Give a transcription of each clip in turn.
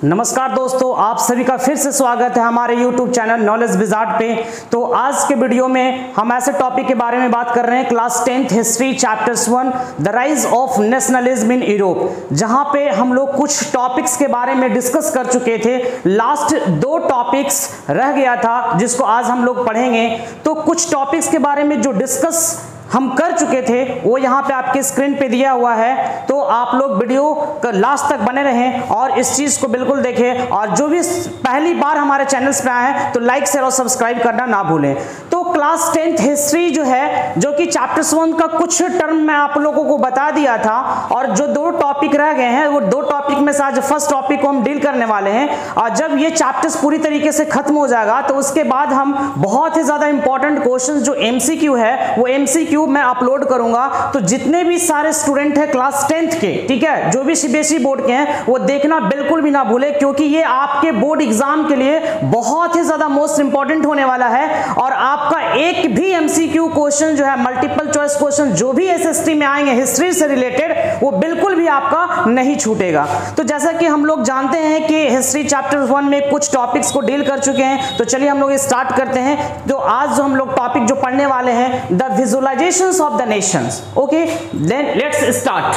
नमस्कार दोस्तों, आप सभी का फिर से स्वागत है हमारे YouTube चैनल नॉलेज विजार्ड पे। तो आज के वीडियो में हम ऐसे टॉपिक के बारे में बात कर रहे हैं, class 10th history chapters 1 the rise of nationalism in Europe, जहां पे हम लोग कुछ टॉपिक्स के बारे में डिस्कस कर चुके थे। लास्ट 2 टॉपिक्स रह गया था जिसको आज हम लोग पढ़ेंगे। तो कुछ टॉपिक्स के बारे में जो डिस्कस हम कर चुके थे वो यहाँ पे आपके स्क्रीन पे दिया हुआ है, तो आप लोग वीडियो लास्ट तक बने रहें और इस चीज को बिल्कुल देखें। और जो भी पहली बार हमारे चैनल्स पे आए हैं तो लाइक शेयर और सब्सक्राइब करना ना भूलें। तो क्लास 10th हिस्ट्री जो है, जो कि चैप्टर्स 1 का कुछ टर्म मैं आप लोगों को बता दिया था, और जो 2 टॉपिक रह गए हैं वो 2 टॉपिक में से आज फर्स्ट टॉपिक को हम डील करने वाले हैं। और जब ये चैप्टर्स पूरी तरीके से खत्म हो जाएगा तो उसके बाद हम बहुत ही ज्यादा इंपॉर्टेंट क्वेश्चन जो MCQ है वो MCQ मैं अपलोड करूंगा। तो जितने भी सारे स्टूडेंट हैं क्लास 10th के, ठीक है, जो भी CBSE बोर्ड के हैं, वो देखना बिल्कुल भी ना भूले, क्योंकि ये आपके बोर्ड एग्जाम के लिए बहुत ही ज्यादा मोस्ट इंपॉर्टेंट होने वाला है। और आपका एक भी MCQ क्वेश्चन जो है, मल्टीपल चॉइस क्वेश्चन जो भी SST में आएंगे हिस्ट्री से रिलेटेड, वो बिल्कुल भी आपका नहीं छूटेगा। तो जैसा कि हम लोग जानते हैं कि हिस्ट्री चैप्टर 1 में कुछ टॉपिक्स को डील कर चुके हैं, तो चलिए हम लोग स्टार्ट करते हैं। तो आज जो हम लोग टॉपिक जो पढ़ने वाले हैं, the visualisations of the nations. Okay, then let's start.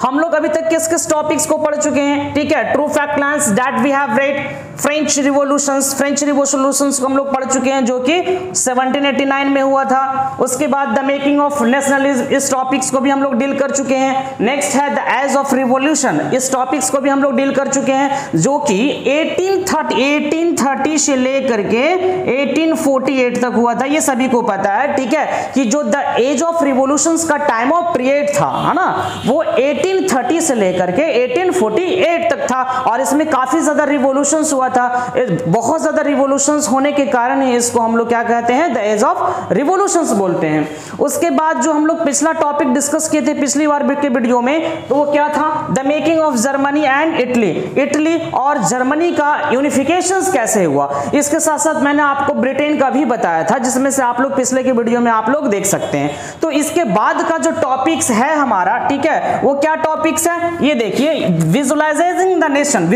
हम लोग अभी तक किस किस टॉपिक्स को पढ़ चुके हैं, ठीक है। True fact lines that we have read, French revolutions को हम लोग पढ़ चुके हैं जो कि 1789 में हुआ था। उसके बाद द मेकिंग ऑफ नेशनलिज्म, इस टॉपिक्स को भी हम लोग डील कर चुके हैं। नेक्स्ट है द एज ऑफ रिवॉल्यूशन, इस टॉपिक्स को भी हम लोग डील कर चुके हैं, जो कि 1830 से लेकर के 1848 तक हुआ था। ये सभी को पता है, ठीक है, कि जो द एज ऑफ रिवॉल्यूशंस का टाइम ऑफ पीरियड था, है ना, वो 1830 से लेकर के 1848 तक था। और इसमें काफी ज्यादा रिवॉल्यूशंस हुआ था। बहुत ज्यादा रिवॉल्यूशंस होने के कारण ही इसको हम लोग क्या कहते हैं, द एज ऑफ रिवॉल्यूशंस बोलते हैं। उसके बाद जो हम लोग पिछला टॉपिक डिस्कस किए थे पिछली बार के वीडियो में, तो वो क्या था, the making of Germany and Italy, Italy और जर्मनी का यूनिफिकेशन कैसे हुआ। इसके साथ साथ मैंने आपको ब्रिटेन का भी बताया था, जिसमें से आप लोग पिछले के वीडियो में आप लोग देख सकते हैं। तो इसके बाद का जो टॉपिक्स है हमारा, ठीक है, वो क्या टॉपिक्स है, ये देखिए, visualising the nation,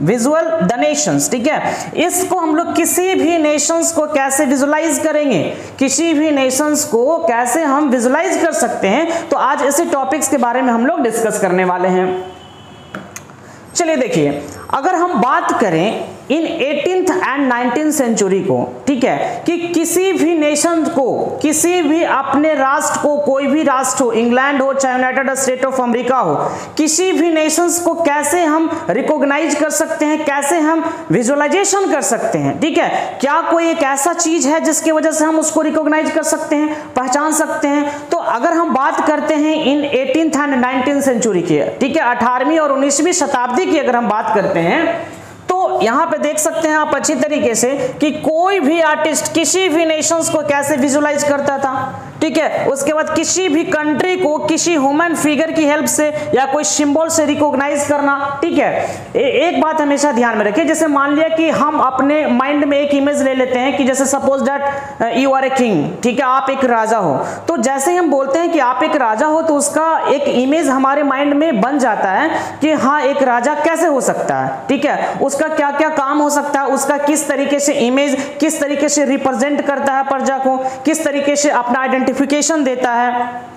visual the Nations, ठीक है। इसको हम लोग किसी भी नेशंस को कैसे विजुअलाइज करेंगे, किसी भी नेशंस को कैसे हम विजुअलाइज कर सकते हैं, तो आज ऐसे टॉपिक्स के बारे में हम लोग डिस्कस करने वाले हैं। चलिए देखिए, अगर हम बात करें इन 18th एंड 19th सेंचुरी को, ठीक है, कि किसी भी नेशन को, किसी भी अपने राष्ट्र को, कोई भी राष्ट्र हो, इंग्लैंड हो चाहे यूनाइटेड स्टेट ऑफ अमेरिका हो, किसी भी नेशंस को कैसे हम रिकॉग्नाइज कर सकते हैं, कैसे हम विजुअलाइजेशन कर सकते हैं, ठीक है। क्या कोई एक ऐसा चीज है जिसकी वजह से हम उसको रिकॉग्नाइज कर सकते हैं, पहचान सकते हैं। तो अगर हम बात करते हैं इन 18th एंड 19th सेंचुरी की, ठीक है, 18वीं और 19वीं शताब्दी की अगर हम बात करते हैं, तो यहां पे देख सकते हैं आप अच्छी तरीके से कि कोई भी आर्टिस्ट किसी भी नेशंस को कैसे विजुअलाइज करता था, ठीक है। उसके बाद किसी भी कंट्री को किसी ह्यूमन फिगर की हेल्प से या कोई सिंबल से रिकॉग्नाइज करना, ठीक है। एक बात हमेशा ध्यान में रखें, जैसे मान लिया कि हम अपने माइंड में एक इमेज ले लेते हैं कि जैसे suppose that you are a king, ठीक है, आप एक राजा हो। तो जैसे ही हम बोलते हैं कि आप एक राजा हो, तो उसका एक इमेज हमारे माइंड में बन जाता है कि हाँ, एक राजा कैसे हो सकता है, ठीक है, उसका क्या क्या काम हो सकता है, उसका किस तरीके से इमेज, किस तरीके से रिप्रेजेंट करता है प्रजा को, किस तरीके से अपना आइडेंटिफिकेशन देता है।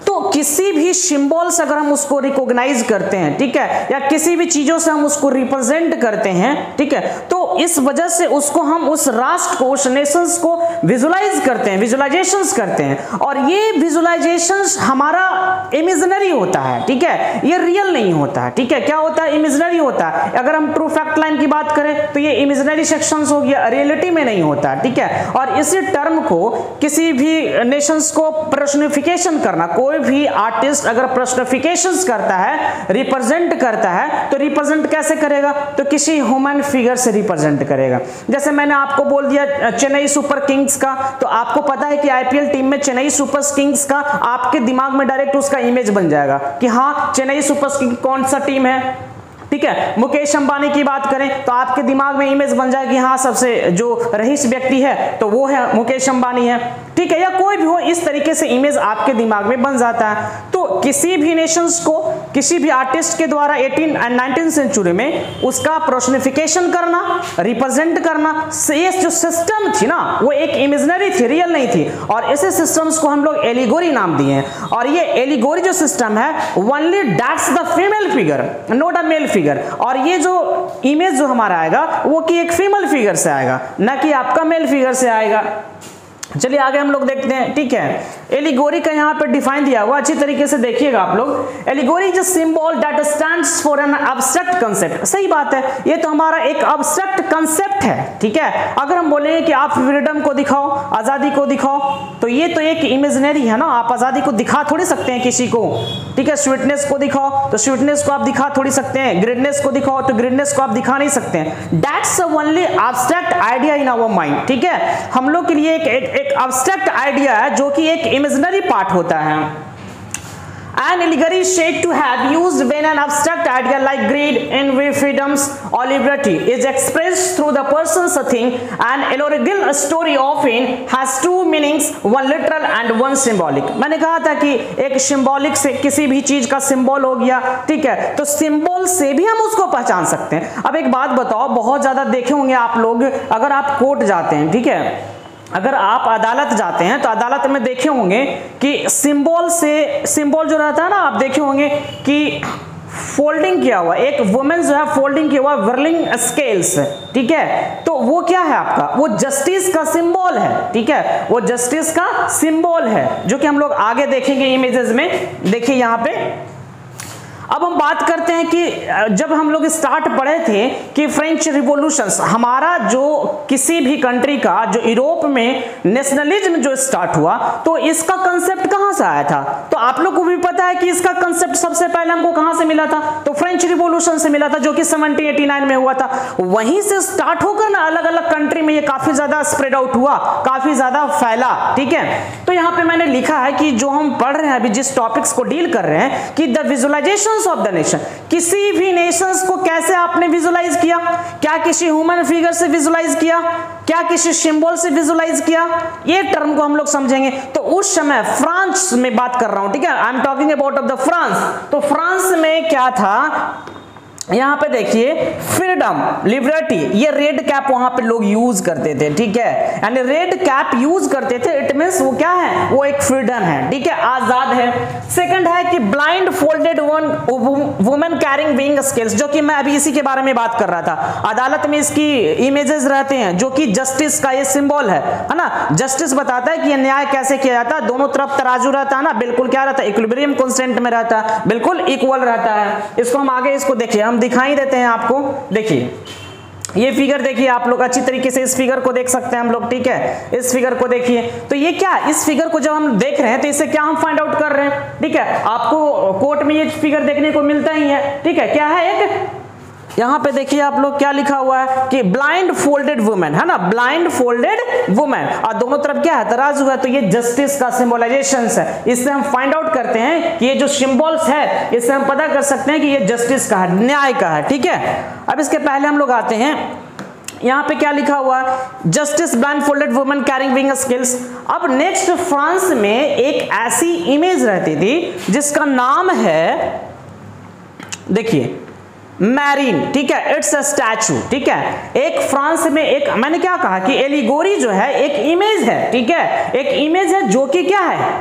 तो किसी भी सिंबल से अगर हम उसको रिकॉग्नाइज करते हैं, ठीक है, या किसी भी चीजों से हम उसको रिप्रेजेंट करते हैं, ठीक है, तो इस वजह से उसको हम उस राष्ट्र को, उस नेशंस को विजुअलाइज करते हैं, विजुअलाइजेशंस करते हैं। और ये विजुअलाइजेशंस हमारा इमेजिनरी होता है, ठीक है, ये रियल नहीं होता है, ठीक है। क्या होता है, इमेजिनरी होता है। अगर हम ट्रू फैक्ट लाइन की बात करें तो ये इमेजिनरी सेक्शंस हो गया, रियलिटी में नहीं होता, ठीक है। और इसी टर्म को किसी भी नेशंस को पर्सनिफिकेशन करना, कोई भी आर्टिस्ट अगर पर्सनिफिकेशंस करता है, रिप्रेजेंट करता है, तो रिप्रेजेंट कैसे करेगा, तो किसी ह्यूमन फिगर से रिप्रेजेंट करेगा। जैसे मैंने आपको बोल दिया चेन्नई सुपर किंग्स का, तो आपको पता है कि IPL टीम में चेन्नई सुपर किंग्स का आपके दिमाग में डायरेक्ट उसका इमेज बन जाएगा कि हाँ, चेन्नई सुपर किंग्स कौन सा टीम है, ठीक है। मुकेश अंबानी की बात करें तो आपके दिमाग में इमेज बन जाएगी, हाँ सबसे जो रईस व्यक्ति है तो वो है मुकेश अंबानी है, ठीक है, या कोई भी हो, इस तरीके से इमेज आपके दिमाग में बन जाता है। तो किसी भी नेशंस को किसी भी आर्टिस्ट के द्वारा 18 एंड 19 सेंचुरी में उसका पर्सनिफिकेशन करना, रिप्रेजेंट करना, ये जो सिस्टम थी ना वो एक इमेजिनरी थी, रियल नहीं थी, और ऐसे सिस्टम्स को हम लोग एलिगोरी नाम दिए हैं। और ये एलिगोरी जो सिस्टम है only that's the female figure not a male figure, और ये जो इमेज जो हमारा आएगा वो कि एक फीमेल फिगर से आएगा, ना कि आपका मेल फिगर से आएगा। चलिए आगे हम लोग देखते हैं, ठीक है। एलिगोरी का यहाँ पे डिफाइन दिया हुआ, अच्छी तरीके से देखिएगा आप लोग। Allegory is a symbol that stands for an abstract concept. सही बात है, ये तो हमारा एक एब्स्ट्रैक्ट कंसेप्ट है, ठीक है। अगर हम बोलेंगे कि आप फ्रीडम को दिखाओ, आजादी को दिखाओ, तो ये तो एक इमेजिनरी है ना, आप आजादी को दिखा थोड़ी सकते हैं किसी को, ठीक है। स्वीटनेस को दिखाओ तो स्वीटनेस को आप दिखा थोड़ी सकते हैं, ग्रेडनेस को दिखाओ तो ग्रेडनेस को आप दिखा नहीं सकते हैं। That's only abstract idea in our mind, ठीक है। हम लोग के लिए एक एब्स्ट्रैक्ट आइडिया है जो कि एक इमेजिनरी पार्ट होता है। An allegory is said to have used when an abstract idea like greed, envy, freedoms, or liberty is expressed through the person's thing. An allegorical story often has two meanings, one literal and one symbolic. मैंने कहा था कि एक symbolic से किसी भी चीज का सिंबल हो गया, ठीक है, तो सिंबल से भी हम उसको पहचान सकते हैं। अब एक बात बताओ, बहुत ज्यादा देखे होंगे आप लोग, अगर आप कोर्ट जाते हैं, ठीक है, अगर आप अदालत जाते हैं तो अदालत में देखे होंगे कि सिंबल से, सिंबल जो रहता है ना, आप देखे होंगे कि फोल्डिंग किया हुआ, एक वुमेन जो है फोल्डिंग किया हुआ वर्लिंग स्केल्स, ठीक है, तो वो क्या है आपका, वो जस्टिस का सिंबल है, ठीक है, वो जस्टिस का सिंबल है, जो कि हम लोग आगे देखेंगे इमेजेस में। देखिए यहाँ पे अब हम बात करते हैं कि जब हम लोग स्टार्ट पढ़े थे कि फ्रेंच रिवॉल्यूशंस, हमारा जो किसी भी कंट्री का जो यूरोप में नेशनलिज्म जो स्टार्ट हुआ, तो इसका कंसेप्ट कहां से आया था? तो आप लोग को भी पता है कि इसका कंसेप्ट सबसे पहले हमको कहां से मिला था? तो फ्रेंच रिवॉल्यूशन से मिला था, जो कि 1789 में हुआ था। वहीं से स्टार्ट होकर ना अलग अलग कंट्री में ये काफी ज्यादा स्प्रेड आउट हुआ, काफी ज्यादा फैला, ठीक है। तो यहाँ पे मैंने लिखा है कि जो हम पढ़ रहे हैं अभी, जिस टॉपिक्स को डील कर रहे हैं, कि the visualisation of the nation, किसी भी नेशंस को कैसे आपने विजुअलाइज किया? क्या किसी ह्यूमन फिगर से विजुअलाइज किया? क्या किसी सिंबल से विजुअलाइज किया? ये टर्म को हम लोग समझेंगे। तो उस समय फ्रांस में बात कर रहा हूं, ठीक है, I am talking about of the France. तो फ्रांस में क्या था, यहाँ पे देखिए, फ्रीडम, लिबर्टी, ये रेड कैप वहां पे लोग यूज करते थे, ठीक है, यानी रेड कैप यूज करते थे, इट मींस वो क्या है, वो एक फ्रीडम है, ठीक है, आजाद है। सेकंड है कि blind folded women carrying wing scales, जो कि मैं अभी इसी के बारे में बात कर रहा था। अदालत में इसकी इमेजेस रहते हैं, जो कि जस्टिस का ये सिंबल है ना। जस्टिस बताता है कि ये न्याय कैसे किया जाता है, दोनों तरफ तराजू रहता है ना, बिल्कुल क्या रहता है, इक्विलिब्रियम कांस्टेंट में रहता है, बिल्कुल इक्वल रहता है। इसको हम आगे इसको देखिए, हम दिखाई देते हैं आपको। देखिए ये फिगर देखिए, आप लोग अच्छी तरीके से इस फिगर को देख सकते हैं हम लोग, ठीक है, इस फिगर को देखिए। तो ये क्या, इस फिगर को जब हम देख रहे हैं तो इससे क्या हम फाइंड आउट कर रहे हैं, ठीक है, आपको कोर्ट में ये फिगर देखने को मिलता ही है, ठीक है, क्या है, एक यहाँ पे देखिए आप लोग क्या लिखा हुआ है कि ब्लाइंड फोल्डेड वुमेन, है ना, ब्लाइंड फोल्डेड वुमेन, और दोनों तरफ क्या है, तराजू है, तो ये जस्टिस का सिंबलाइजेशन है। इससे हम फाइंड आउट करते हैं कि ये जो सिंबल्स है, इससे हम पता कर सकते हैं कि ये जस्टिस का है, न्याय का है, ठीक है। अब इसके पहले हम लोग आते हैं, यहाँ पे क्या लिखा हुआ है, justice blind folded women carrying wing scales. अब नेक्स्ट, फ्रांस में एक ऐसी इमेज रहती थी जिसका नाम है, देखिए, मैरीन, ठीक है, इट्स अ स्टैचू, ठीक है। एक फ्रांस में एक, मैंने क्या कहा कि एलिगोरी जो है एक इमेज है, ठीक है, एक इमेज है जो कि क्या है,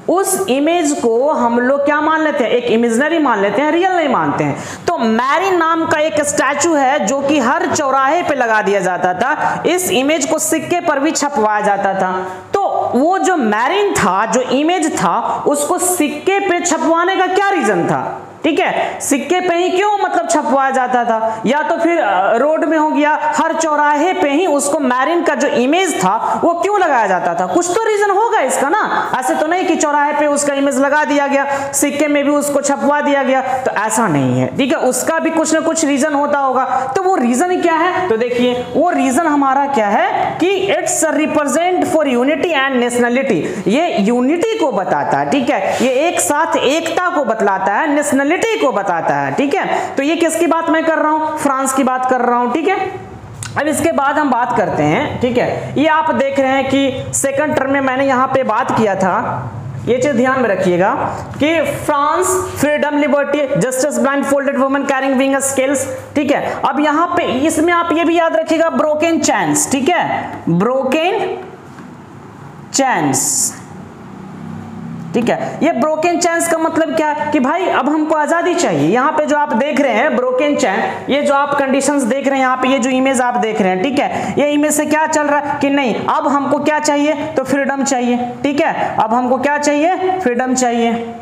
उस इमेज को हम लोग क्या मान लेते हैं, एक इमेजिनरी मान लेते हैं, रियल नहीं मानते हैं। तो मैरीन नाम का एक स्टैचू है जो कि हर चौराहे पे लगा दिया जाता था, इस इमेज को सिक्के पर भी छपवाया जाता था। तो वो जो मैरीन था, जो इमेज था, उसको सिक्के पे छपवाने का क्या रीजन था, ठीक है, सिक्के पे ही क्यों मतलब छपवाया जाता था, या तो फिर रोड में हो गया, हर चौराहे पे ही उसको मैरीन का जो इमेज था वो क्यों लगाया जाता था? कुछ तो रीजन होगा इसका ना, ऐसे तो नहीं कि चौराहे पे उसका इमेज लगा दिया गया, सिक्के में भी उसको छपवा दिया गया, तो ऐसा नहीं है, ठीक है, उसका भी कुछ ना कुछ रीजन होता होगा। तो वो रीजन क्या है, तो देखिए वो रीजन हमारा क्या है कि it's represent for unity and nationality, ये यूनिटी को बताता है, ठीक है, ये एक साथ एकता को बतलाता है, नेशनलिटी नेशनलिटी को बताता है, ठीक है। तो ये किसकी बात मैं कर रहा हूं, फ्रांस की बात कर रहा हूं, ठीक है। अब इसके बाद हम बात करते हैं, ठीक है। ये आप देख रहे हैं कि सेकंड टर्म में मैंने यहां पे बात किया था, ये चीज ध्यान में रखिएगा कि France, freedom, liberty, justice, blind folded woman carrying wing scales, ठीक है। अब यहां पे इसमें आप ये भी याद रखिएगा ब्रोकन चैंस, ठीक है, ब्रोकन चैंस, ठीक है। ये ब्रोकन चैंस का मतलब क्या है कि भाई अब हमको आजादी चाहिए। यहाँ पे जो आप देख रहे हैं ब्रोकन चैन, ये जो आप कंडीशंस देख रहे हैं यहाँ पे, ये जो इमेज आप देख रहे हैं, ठीक है, ये इमेज से क्या चल रहा है कि नहीं अब हमको क्या चाहिए, तो फ्रीडम चाहिए, ठीक है। अब हमको क्या चाहिए, फ्रीडम चाहिए।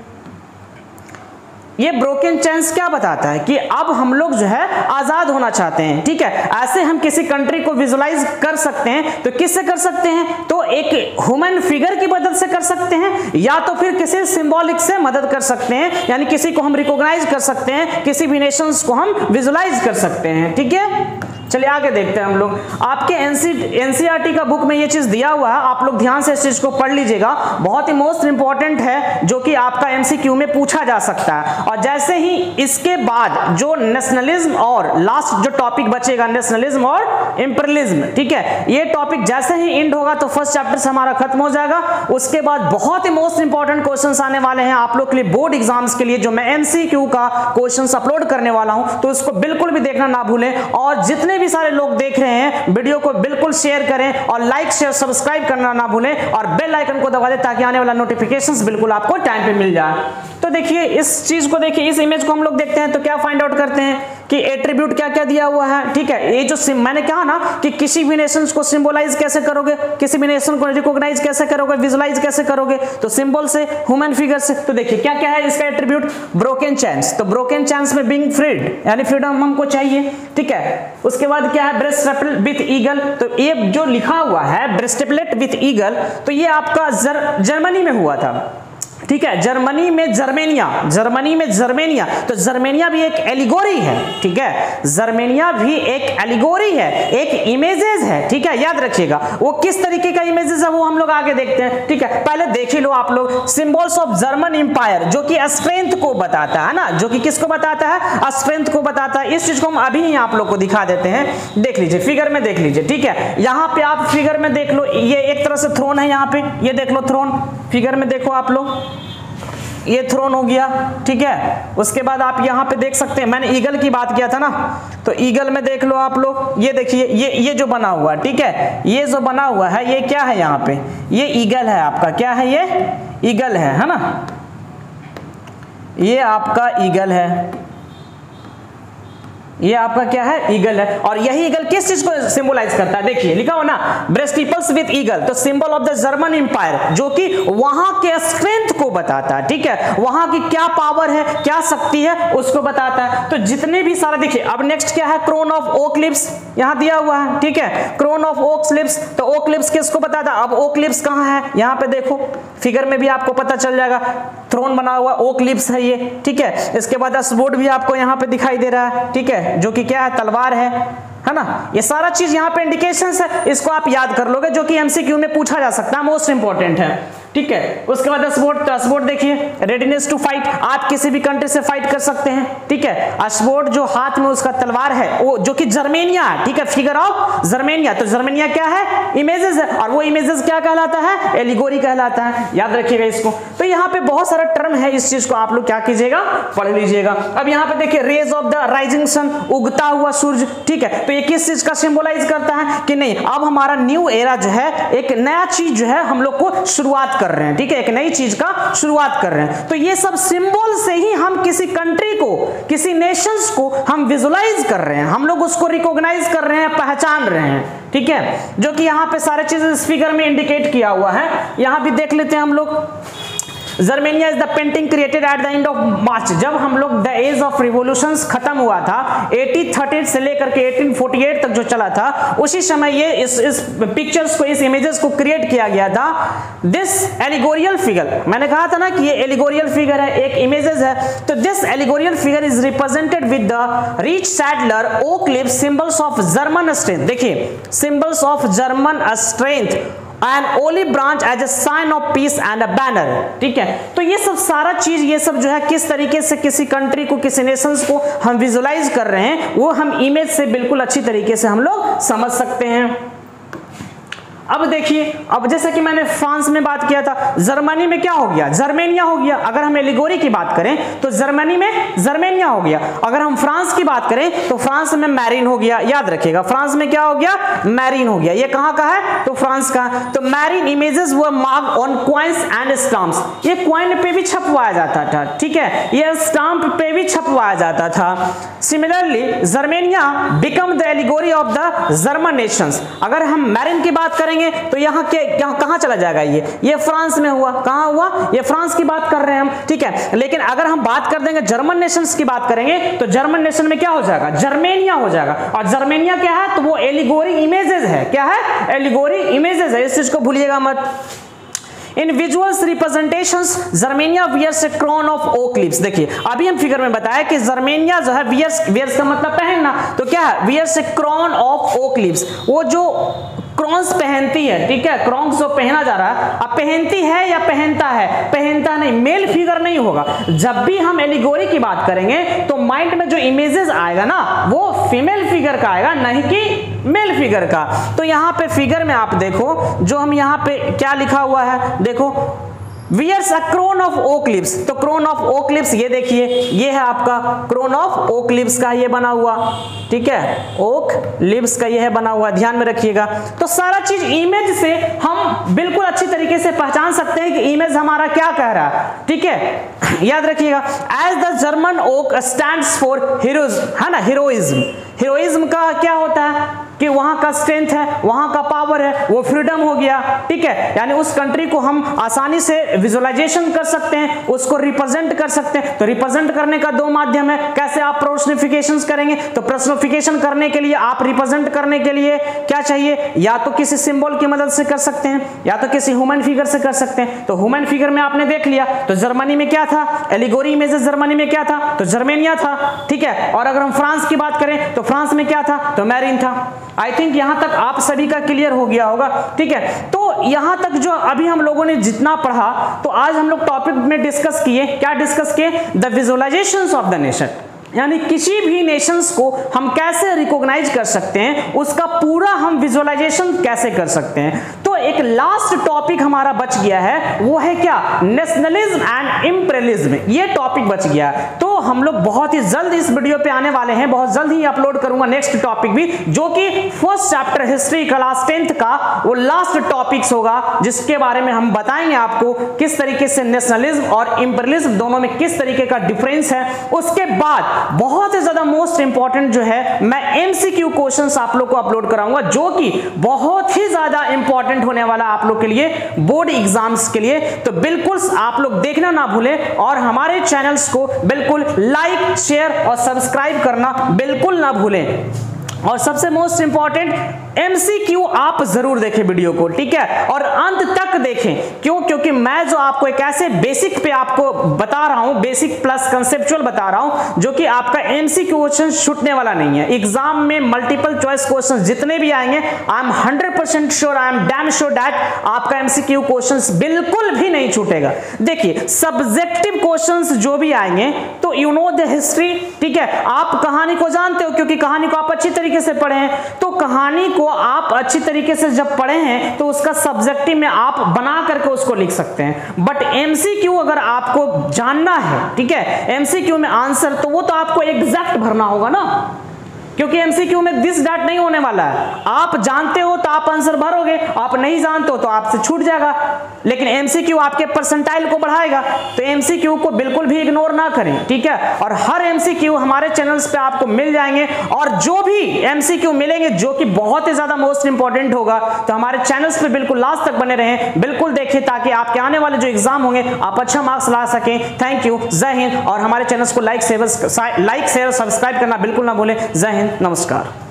ये ब्रोकन चैंस क्या बताता है कि अब हम लोग जो है आजाद होना चाहते हैं, ठीक है। ऐसे हम किसी कंट्री को विजुलाइज कर सकते हैं, तो किससे कर सकते हैं, तो एक ह्यूमन फिगर की मदद से कर सकते हैं, या तो फिर किसी सिंबॉलिक से मदद कर सकते हैं, यानी किसी को हम रिकॉग्नाइज कर सकते हैं, किसी भी नेशंस को हम विजुलाइज कर सकते हैं, ठीक है। चलिए आगे देखते हैं हम लोग। आपके एनसीईआरटी का बुक में ये चीज दिया हुआ है, आप लोग ध्यान से इस चीज को पढ़ लीजिएगा, बहुत ही मोस्ट इंपॉर्टेंट है, जो कि आपका एमसीक्यू में पूछा जा सकता है। और जैसे ही इसके बाद जो नेशनलिज्म और लास्ट जो टॉपिक बचेगा, नेशनलिज्म और इंपीरियलिज्म, ठीक है, ये टॉपिक जैसे ही एंड होगा तो फर्स्ट चैप्टर से हमारा खत्म हो जाएगा। उसके बाद बहुत ही मोस्ट इंपॉर्टेंट क्वेश्चंस आने वाले हैं आप लोग के लिए बोर्ड एग्जाम्स के लिए, जो मैं एमसीक्यू का क्वेश्चंस अपलोड करने वाला हूं, तो इसको बिल्कुल भी देखना ना भूलें। और जितने भी सारे लोग देख रहे हैं वीडियो को बिल्कुल शेयर करें और लाइक शेयर सब्सक्राइब करना ना भूलें और बेल आइकन को दबा दें ताकि आने वाला नोटिफिकेशंस बिल्कुल आपको टाइम पे मिल जाए। तो देखिए इस चीज को देखिए, इस इमेज को हम लोग देखते हैं तो क्या फाइंड आउट करते हैं कि एट्रीब्यूट क्या क्या दिया हुआ है, ठीक है। ये जो मैंने कहा ना कि किसी भी नेशंस को सिंबलाइज कैसे करोगे, किसी भी नेशन को रिकॉग्नाइज कैसे करोगे, विजुलाइज कैसे करोगे, तो सिंबल से, ह्यूमन फिगर से। तो देखिए क्या क्या है इसका एट्रीब्यूट, ब्रोकन चैंस, तो ब्रोकन चैंस में बीइंग फ्रीड यानी फ्रीडम हमको चाहिए, ठीक है। उसके बाद क्या है, ब्रेस्टप्लेट विथ ईगल, तो ये जो लिखा हुआ है ब्रेस्टप्लेट विथ ईगल, तो ये आपका जर्मनी में हुआ था, ठीक है। जर्मनी में जर्मेनिया, तो जर्मेनिया भी एक एलिगोरी है, ठीक है। जर्मेनिया भी एक एलिगोरी है, एक इमेजेस है, ठीक है, याद रखिएगा। वो किस तरीके का इमेजेस है वो हम लोग आगे देखते हैं, ठीक है। पहले देख ही लो आप लोग, सिंबल्स ऑफ जर्मन एम्पायर, जो कि स्ट्रेंथ को बताता है ना, जो कि किसको बताता है, स्ट्रेंथ को बताता है। इस चीज को हम अभी ही आप लोग को दिखा देते हैं, देख लीजिए, फिगर में देख लीजिए, ठीक है। यहाँ पे आप फिगर में देख लो, ये एक तरह से थ्रोन है, यहाँ पे ये देख लो थ्रोन, फिगर में देखो आप लोग, ये थ्रोन हो गया, ठीक है। उसके बाद आप यहाँ पे देख सकते हैं, मैंने ईगल की बात किया था ना, तो ईगल में देख लो आप लोग, ये देखिए ये जो बना हुआ है, ठीक है, ये जो बना हुआ है ये क्या है, यहाँ पे ये ईगल है आपका, क्या है ये ईगल है ना, ये आपका ईगल है, ये आपका क्या है, ईगल है। और यही ईगल किस चीज को सिंबलाइज करता है, देखिए लिखा हो ना, ब्रेस्टिपल्स विद ईगल, तो symbol of the German empire, जो कि वहां के स्ट्रेंथ को बताता है, ठीक है, वहां की क्या पावर है, क्या शक्ति है, उसको बताता है। तो जितने भी सारा देखिए, अब नेक्स्ट क्या है, क्रोन ऑफ ओक लिप्स यहां दिया हुआ है, ठीक है, क्रोन ऑफ ओक लिप्स, तो ओक लिप्स किसको बताता है। अब ओक लिप्स कहां है, यहां पे देखो फिगर में भी आपको पता चल जाएगा, थ्रोन बना हुआ ओक लिप्स है ये, ठीक है। इसके बाद स्वॉर्ड भी आपको यहां पे दिखाई दे रहा है, ठीक है, जो कि क्या है, तलवार है ना। ये सारा चीज यहाँ पे इंडिकेशंस है, इसको आप याद कर लोगे, जो कि एमसीक्यू में पूछा जा सकता है, मोस्ट इंपॉर्टेंट है, ठीक है। उसके बाद अस्वोर्ड देखिए, रेडीनेस टू फाइट, आप किसी भी कंट्री से फाइट कर सकते हैं, ठीक है। अस्वोर्ड जो हाथ में उसका तलवार है, वो जो कि जर्मेनिया है, ठीक है, फिगर ऑफ जर्मेनिया, तो जर्मेनिया क्या है, इमेजेस है, और वो इमेजेस क्या कहलाता है, एलिगोरी कहलाता है, याद रखिएगा इसको। तो यहाँ पे बहुत सारा टर्म है, इस चीज को आप लोग क्या कीजिएगा, पढ़ लीजिएगा। अब यहाँ पे देखिए, rays of the rising sun, उगता हुआ सूरज, ठीक है। तो ये किस चीज का सिंबलाइज करता है कि नहीं, अब हमारा न्यू एरा जो है, एक नया चीज जो है हम लोग को शुरुआत कर रहे हैं, ठीक है, एक नई चीज का शुरुआत कर रहे हैं। तो ये सब सिंबल से ही हम किसी कंट्री को, किसी नेशंस को हम विजुलाइज कर रहे हैं, हम लोग उसको रिकॉग्नाइज कर रहे हैं, पहचान रहे हैं, ठीक है, जो कि यहाँ पे सारे चीजें इस फिगर में इंडिकेट किया हुआ है। यहाँ भी देख लेते हैं हम लोग, Germania is the painting created at the end of March, जब हम लोग द एज ऑफ रिवॉल्यूशंस खत्म हुआ था, 1830 से लेकर के 1848 तक जो चला था, उसी समय ये इस पिक्चर्स को, इस इमेजेस को क्रिएट किया गया था। दिस एलिगोरियल फिगर, मैंने कहा था ना कि ये एलिगोरियल फिगर है, एक इमेजेस है, तो this allegorical figure is represented with the rich saddler oak lips, symbols of German strength, देखिए symbols of German strength, an olive branch as a sign of peace and a banner. ठीक है, तो ये सब सारा चीज, ये सब जो है किस तरीके से किसी कंट्री को, किसी नेशंस को हम विजुलाइज कर रहे हैं, वो हम इमेज से बिल्कुल अच्छी तरीके से हम लोग समझ सकते हैं। अब देखिए, अब जैसे कि मैंने फ्रांस में बात किया था, जर्मनी में क्या हो गया, जर्मेनिया हो गया। अगर हम एलिगोरी की बात करें तो जर्मनी में जर्मेनिया हो गया। अगर हम फ्रांस की बात करें तो फ्रांस में मैरीन हो गया। याद रखिएगा, फ्रांस में क्या हो गया, मैरीन हो गया। ये कहां का है, तो फ्रांस का। तो marine images were marked on coins and stamps. ये कॉइन पे भी छपवाया जाता था, ठीक है, ये स्टाम्प पे भी छपवाया जाता था। Similarly Germania become the allegory of the German Nations. अगर हम मैरीन की बात करें तो यहाँ कहां चला जाएगा, ये फ्रांस में हुआ। कहां हुआ, ये फ्रांस की बात कर रहे हैं हम, ठीक है। लेकिन अगर हम बात कर देंगे जर्मन नेशंस की बात करेंगे तो जर्मन नेशन में क्या हो जाएगा, जर्मेनिया हो जाएगा। और जर्मेनिया क्या है, तो वो एलिगोरी इमेजेस है। क्या है, एलिगोरी इमेजेस है, इस चीज को भूलिएगा मत। In visuals representations Germania wears a crown of oak leaves. देखिए, अभी हम फिगर में बताया कि जर्मेनिया जो है वियर्स का मतलब पहनना, तो क्या है, wears a crown of oak leaves. वो जो क्रॉन्स पहनती है, ठीक है, क्रॉन्स जो पहना जा रहा है, अब पहनती है या पहनता है, पहनता नहीं, मेल फिगर नहीं होगा। जब भी हम एलिगोरी की बात करेंगे तो माइंड में जो इमेजेस आएगा ना, वो फीमेल फिगर का आएगा, नहीं कि मेल फिगर का। तो यहाँ पे फिगर में आप देखो, जो हम यहाँ पे क्या लिखा हुआ है, देखो, wears a crown of oak leaves. तो क्रोन ऑफ ओक लिव्स, ये देखिए, ये है आपका क्रोन ऑफ ओक लिव्स का ये बना हुआ, ठीक है, ओक लिव्स का ये है बना हुआ, ध्यान में रखिएगा। तो सारा चीज इमेज से हम बिल्कुल अच्छी तरीके से पहचान सकते हैं कि इमेज हमारा क्या कह रहा है, ठीक है। याद रखिएगा, as the German oak stands for heroism, है ना, हीरोइज्म। हीरोइज्म का क्या होता है कि वहां का स्ट्रेंथ है, वहां का पावर है, वो फ्रीडम हो गया, ठीक है। यानी उस कंट्री को हम आसानी से विजुअलाइजेशन कर सकते हैं, उसको रिप्रेजेंट कर सकते हैं। तो रिप्रेजेंट करने का दो माध्यम है। कैसे आप पर्सनिफिकेशन करेंगे, तो पर्सनिफिकेशन करने के लिए, आप रिप्रेजेंट करने के लिए क्या चाहिए, या तो किसी सिंबल की मदद से कर सकते हैं, या तो किसी ह्यूमन फिगर से कर सकते हैं। तो ह्यूमन फिगर में आपने देख लिया, तो जर्मनी में क्या था, एलिगोरी इमेजेस जर्मनी में क्या था, तो जर्मेनिया था, ठीक है। और अगर हम फ्रांस की बात करें तो फ्रांस में क्या था, तो मैरीन था। आई थिंक यहां तक आप सभी का क्लियर हो गया होगा, ठीक है। तो यहां तक जो अभी हम लोगों ने जितना पढ़ा, तो आज हम लोग टॉपिक में डिस्कस किए, क्या डिस्कस किए, the visualisations of the nation. यानी किसी भी नेशंस को हम कैसे रिकॉग्नाइज कर सकते हैं, उसका पूरा हम विजुअलाइजेशन कैसे कर सकते हैं। तो एक लास्ट टॉपिक हमारा बच गया है, वो है क्या, नेशनलिज्म एंड इंपीरियलिज्म। ये टॉपिक बच गया। तो हम लोग बहुत ही जल्द इस वीडियो पे आने वाले हैं, बहुत जल्द ही अपलोड करूंगा नेक्स्ट टॉपिक भी, जो कि first chapter history class 10th का वो लास्ट टॉपिक्स होगा, जिसके बारे में हम बताएंगे आपको किस तरीके से नेशनलिज्म और इंपीरियलिज्म दोनों में किस तरीके का डिफरेंस है। उसके बाद बहुत ही ज्यादा मोस्ट इंपॉर्टेंट जो है, मैं एमसीक्यू क्वेश्चंस आप लोग को अपलोड कराऊंगा, जो कि बहुत ही ज्यादा इंपॉर्टेंट होने वाला आप लोग के लिए, बोर्ड एग्जाम्स के लिए। तो बिल्कुल आप लोग देखना ना भूलें, और हमारे चैनल्स को बिल्कुल लाइक, शेयर और सब्सक्राइब करना बिल्कुल ना भूलें। और सबसे मोस्ट इंपॉर्टेंट, एमसीक्यू आप जरूर देखें वीडियो को, ठीक है, और अंत तक देखें। क्यों, क्योंकि मैं जो आपको एक ऐसे बेसिक पे आपको बता रहा हूं, बेसिक प्लस कंसेप्चुअल बता रहा हूं, जो कि आपका एमसीक्यू क्वेश्चन छूटने वाला नहीं है। एग्जाम में मल्टीपल चॉइस क्वेश्चन जितने भी आएंगे, I am 100% sure, I am damn sure that आपका एमसीक्यू क्वेश्चन बिल्कुल भी नहीं छूटेगा। देखिए, सब्जेक्टिव क्वेश्चन जो भी आएंगे, तो यू नो द हिस्ट्री, ठीक है, आप कहानी को जानते हो, क्योंकि कहानी को आप अच्छी तरीके से पढ़े हैं। तो कहानी को आप अच्छी तरीके से जब पढ़े हैं, तो उसका सब्जेक्टिव में आप बना करके उसको लिख सकते हैं। बट एमसीक्यू अगर आपको जानना है, ठीक है, एमसीक्यू में आंसर, तो वो तो आपको एग्जैक्ट भरना होगा ना, क्योंकि एमसीक्यू में दिस दैट नहीं होने वाला है। आप जानते हो तो आप आंसर भरोगे, आप नहीं जानते हो तो आपसे छूट जाएगा। लेकिन एमसीक्यू आपके परसेंटाइल को बढ़ाएगा, तो एमसीक्यू को बिल्कुल भी इग्नोर ना करें, ठीक है। और हर एमसीक्यू हमारे चैनल्स पे आपको मिल जाएंगे, और जो भी एमसीक्यू मिलेंगे जो कि बहुत ही ज्यादा मोस्ट इंपॉर्टेंट होगा, तो हमारे चैनल्स पे बिल्कुल लास्ट तक बने रहें, बिल्कुल देखें, ताकि आपके आने वाले जो एग्जाम होंगे आप अच्छा मार्क्स ला सकें। थैंक यू, जय हिंद। और हमारे चैनल्स को लाइक शेयर सब्सक्राइब करना बिल्कुल ना भूलें। जय हिंद, नमस्कार।